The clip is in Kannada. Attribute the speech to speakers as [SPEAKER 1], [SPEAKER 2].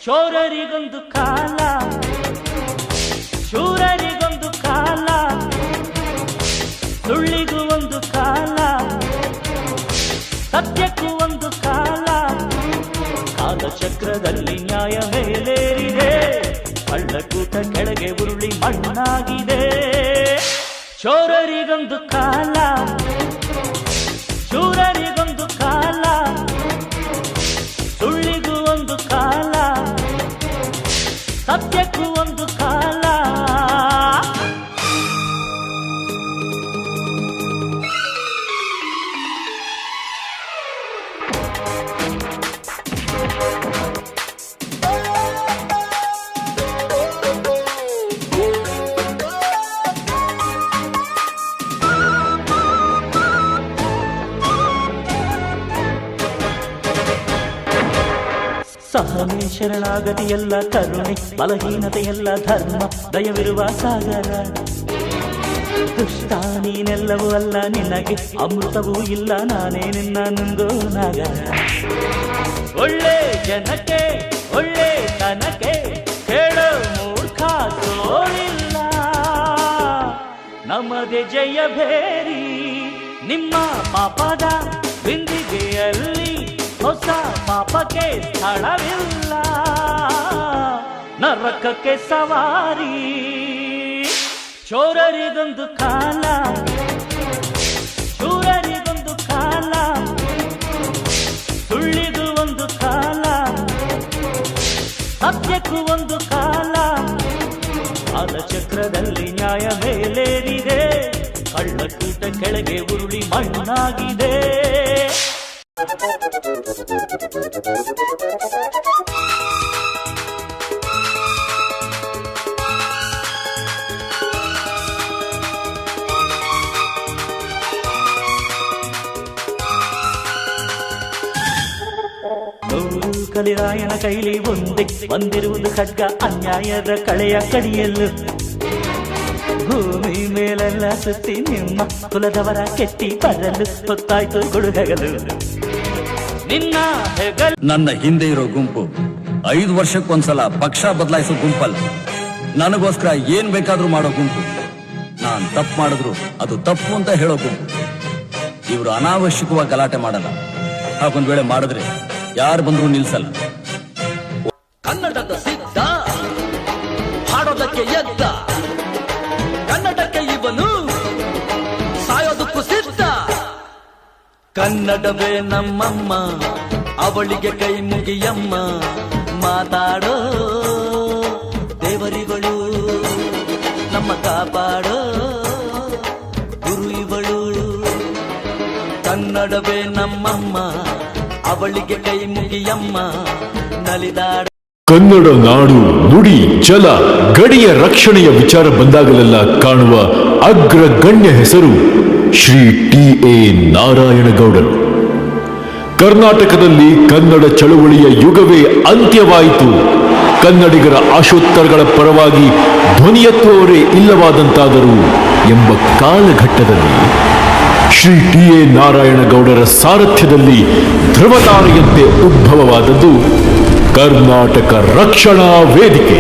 [SPEAKER 1] ಶೋರರಿಗೊಂದು ಕಾಲ, ಶೂರರಿಗೊಂದು ಕಾಲ, ಸುಳ್ಳಿಗೂ ಒಂದು ಕಾಲ, ಸತ್ಯಕ್ಕೂ ಒಂದು ಕಾಲ. ಕಾಲಚಕ್ರದಲ್ಲಿ ನ್ಯಾಯ ಮೇಲೇರಿದೆ, ಕಳ್ಳಕೂಟ ಕೆಳಗೆ ಉರುಳಿ ಮಣ್ಣಾಗಿದೆ. ಶೋರರಿಗೊಂದು ಕಾಲ, ಶೂರರಿಗೊಂದು ಕಾಲ, ಸುಳ್ಳಿಗೂ ಒಂದು ಕಾಲ, ಸತ್ಯಕ್ಕೂ ಒಂದು ಕಾಲ. ಸಹನೆ ಶರಣಾಗತಿಯಲ್ಲ ಕರುಣೆ, ಬಲಹೀನತೆಯಲ್ಲ ಧರ್ಮ, ದಯವಿರುವ ಸಾಗರ. ದುಷ್ಟ ನೀನೆಲ್ಲವೂ ಅಲ್ಲ, ನಿನಗೆ ಅಮೃತವೂ ಇಲ್ಲ, ನಾನೇ ನಿನ್ನ ನುಂಗೋ ನಾಗರ. ಒಳ್ಳೆ ಜನಕ್ಕೆ ಒಳ್ಳೆ ತನಕ್ಕೆ ಹೇಳೋ ಮೂರ್ಖ ಸೋಲಿಲ್ಲ, ನಮ್ಮದೇ ಜಯ ಭೇರಿ. ನಿಮ್ಮ ಪಾಪದ ಬಿಂದಿಗೆಯಲ್ಲಿ ಹೊಸ ಪಾಪಕ್ಕೆ ಸ್ಥಳವಿಲ್ಲ, ನರಕಕ್ಕೆ ಸವಾರಿ. ಚೋರರಿಗೊಂದು ಕಾಲ, ಶೂರರಿಗೊಂದು ಕಾಲ, ಸುಳ್ಳಿಗೂ ಒಂದು ಕಾಲ, ಸತ್ಯಕ್ಕೂ ಒಂದು ಕಾಲ. ಕಾಲಚಕ್ರದಲ್ಲಿ ನ್ಯಾಯ ಮೇಲೇರಿದೆ, ಕಳ್ಳಕೂಟ ಕೆಳಗೆ ಉರುಳಿ ಮಣ್ಣಾಗಿದೆ. ಕಲಿರಾಯನ ಕೈಲಿ ಒಂದೇ ಬಂದಿರುವುದು ಖಡ್ಗ, ಅನ್ಯಾಯದ ಕಳೆಯ ಕಡಿಯಲು. ಭೂಮಿ ಮೇಲೆಲ್ಲ ಸುತ್ತಿ ನಿಮ್ಮ ಕುಲದವರ ಕೆತ್ತಿ ಬರಲು ಹೊತ್ತಾಯ್ತು ಕೊಡುಗಲು. ನಿನ್ನ ಹೆಗಲು
[SPEAKER 2] ನನ್ನ ಹಿಂದೆ ಇರೋ ಗುಂಪು 5 ವರ್ಷಕ್ಕೊಂದ್ಸಲ ಪಕ್ಷ ಬದಲಾಯಿಸೋ ಗುಂಪಲ್ಲ, ನನಗೋಸ್ಕರ ಏನ್ ಬೇಕಾದ್ರೂ ಮಾಡೋ ಗುಂಪು. ನಾನ್ ತಪ್ಪು ಮಾಡಿದ್ರು ಅದು ತಪ್ಪು ಅಂತ ಹೇಳೋ ಗುಂಪು. ಇವರು ಅನಾವಶ್ಯಕವಾಗಿ ಗಲಾಟೆ ಮಾಡಲ್ಲ, ಹಾಗೊಂದ್ ವೇಳೆ ಮಾಡಿದ್ರೆ ಯಾರು ಬಂದ್ರು ನಿಲ್ಸಲ್ಲ.
[SPEAKER 3] ಕನ್ನಡದ ಸಿದ್ಧ ಹಾಡೋದಕ್ಕೆ ಎದ್ದ, ಕನ್ನಡಕ್ಕೆ ಇವನು ಸಾಯೋದಕ್ಕೂ ಸಿದ್ಧ. ಕನ್ನಡವೇ ನಮ್ಮಮ್ಮ, ಅವಳಿಗೆ ಕೈ ಮುಗಿಯಮ್ಮ. ಮಾತಾಡೋ ದೇವರಿಗಳು, ನಮ್ಮ ಕಾಪಾಡೋ ಗುರು ಇವಳು. ಕನ್ನಡವೇ ನಮ್ಮಮ್ಮ, ಅವಳಿಗೆ ಕೈ ಮುಗಿಯಮ್ಮ. ನಲಿದಾಡ
[SPEAKER 4] ಕನ್ನಡ ನಾಡು ನುಡಿ ಜಲ ಗಡಿಯ ರಕ್ಷಣೆಯ ವಿಚಾರ ಬಂದಾಗಲೆಲ್ಲ ಕಾಣುವ ಅಗ್ರಗಣ್ಯ ಹೆಸರು ಶ್ರೀ ಟಿ.ಎ. ನಾರಾಯಣಗೌಡರು. ಕರ್ನಾಟಕದಲ್ಲಿ ಕನ್ನಡ ಚಳುವಳಿಯ ಯುಗವೇ ಅಂತ್ಯವಾಯಿತು. ಕನ್ನಡಿಗರ ಆಶೋತ್ತರಗಳ ಪರವಾಗಿ ಧ್ವನಿಯೆತ್ತುವವರೇ ಇಲ್ಲವಾದಂತಾದರು ಎಂಬ ಕಾಲಘಟ್ಟದಲ್ಲಿ ಶ್ರೀ ಟಿ.ಎ. ನಾರಾಯಣಗೌಡರ ಸಾರಥ್ಯದಲ್ಲಿ ಧ್ರುವತಾರೆಯಂತೆ ಉದ್ಭವವಾದದ್ದು ಕರ್ನಾಟಕ ರಕ್ಷಣಾ ವೇದಿಕೆ.